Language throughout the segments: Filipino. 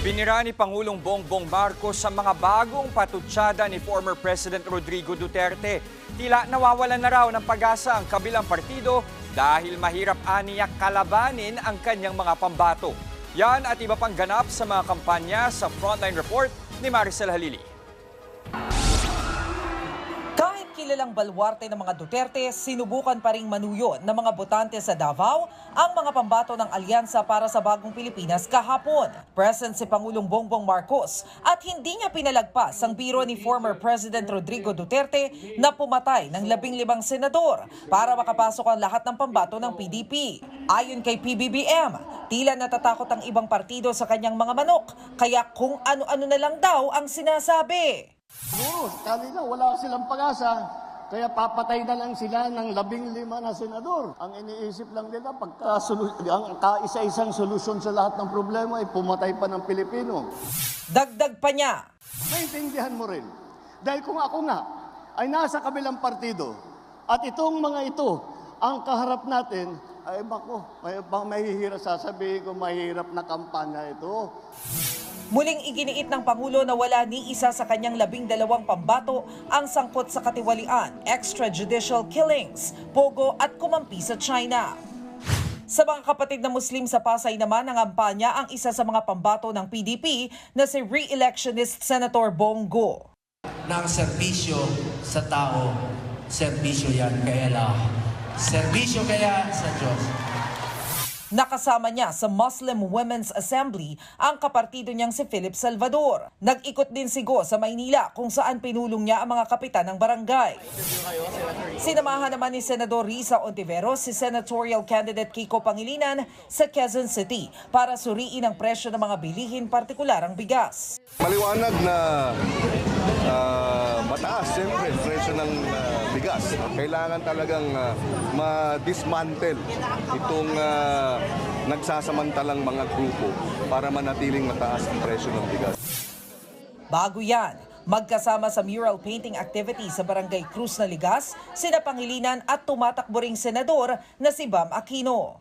Binira ni Pangulong Bongbong Marcos sa mga bagong patutsada ni former President Rodrigo Duterte. Tila nawawalan na raw ng pag-asa ang kabilang partido dahil mahirap aniya kalabanin ang kanyang mga pambato. Yan at iba pang ganap sa mga kampanya sa Frontline Report ni Maricel Halili. Kahit kilalang balwarte ng mga Duterte, sinubukan pa ring manuyo ng mga botante sa Davao ang mga pambato ng alyansa para sa bagong Pilipinas kahapon. Present si Pangulong Bongbong Marcos at hindi niya pinalagpas ang biro ni former President Rodrigo Duterte na pumatay ng 15 senador para makapasok ang lahat ng pambato ng PDP. Ayon kay PBBM, tila natatakot ang ibang partido sa kanyang mga manok, kaya kung ano-ano na lang daw ang sinasabi. Siguro, kanina wala silang pag-asa, kaya papatay na lang sila ng 15 na senador. Ang iniisip lang nila, ang kaisa-isang solusyon sa lahat ng problema ay pumatay pa ng Pilipino. Dagdag pa niya. Naintindihan mo rin, dahil kung ako nga ay nasa kabilang partido at itong mga ito ang kaharap natin, ay bako, mahihirap sasabihin ko, mahirap na kampanya ito. Muling iginiit ng Pangulo na wala ni isa sa kanyang 12 pambato ang sangkot sa katiwalian, extrajudicial killings, pogo at kumampi sa China. Sa mga kapatid na Muslim sa Pasay naman, nangampanya ang isa sa mga pambato ng PDP na si re-electionist Senator Bongo. Ng serbisyo sa tao, serbisyo yan kaya lang. Serbisyo kaya sa Diyos. Nakasama niya sa Muslim Women's Assembly ang kapartido niyang si Philip Salvador. Nag-ikot din si Go sa Maynila kung saan pinulong niya ang mga kapitan ng barangay. Sinamahan naman ni Senador Risa Ontiveros si senatorial candidate Kiko Pangilinan sa Quezon City para suriin ang presyo ng mga bilihin, partikular ang bigas. Maliwanag na mataas, siyempre, presyo ng bigas. Kailangan talagang ma-dismantle itong nagsasamantalang mga grupo para manatiling mataas ang presyo ng bigas. Bago yan, magkasama sa mural painting activity sa Barangay Cruz na Ligas, sina Pangilinan at tumatakbo ring senador na si Bam Aquino.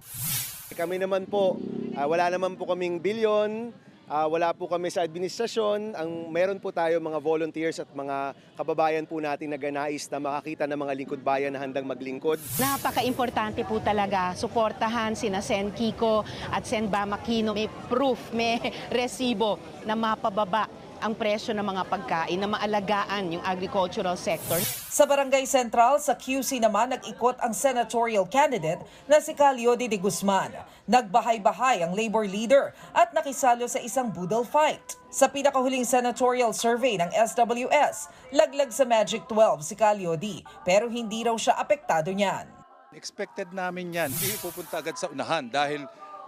Kami naman po, wala naman po kaming bilyon. Wala po kami sa administrasyon. Meron po tayo mga volunteers at mga kababayan po natin na ganais na makakita ng mga lingkod bayan na handang maglingkod. Napaka-importante po talaga suportahan sina Sen Kiko at Sen Bam Aquino. May proof, may resibo na mapababa ang presyo ng mga pagkain, na maalagaan yung agricultural sector. Sa Barangay Central, sa QC naman nag-ikot ang senatorial candidate na si Calyodi de Guzman. Nagbahay-bahay ang labor leader at nakisalo sa isang boodle fight. Sa pinakahuling senatorial survey ng SWS, laglag sa Magic 12 si Calyodi, pero hindi raw siya apektado niyan. Expected namin yan. Hindi pupunta agad sa unahan dahil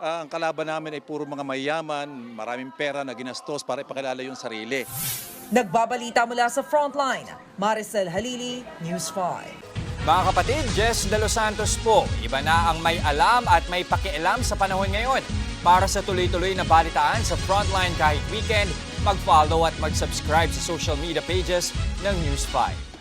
ang kalaban namin ay puro mga mayayaman, maraming pera na ginastos para ipakilala yung sarili. Nagbabalita mula sa Frontline, Maricel Halili, News 5. Mga kapatid, Jess De Los Santos po. Iba na ang may alam at may pakialam sa panahon ngayon. Para sa tuloy-tuloy na balitaan sa Frontline kahit weekend, mag-follow at mag-subscribe sa social media pages ng News 5.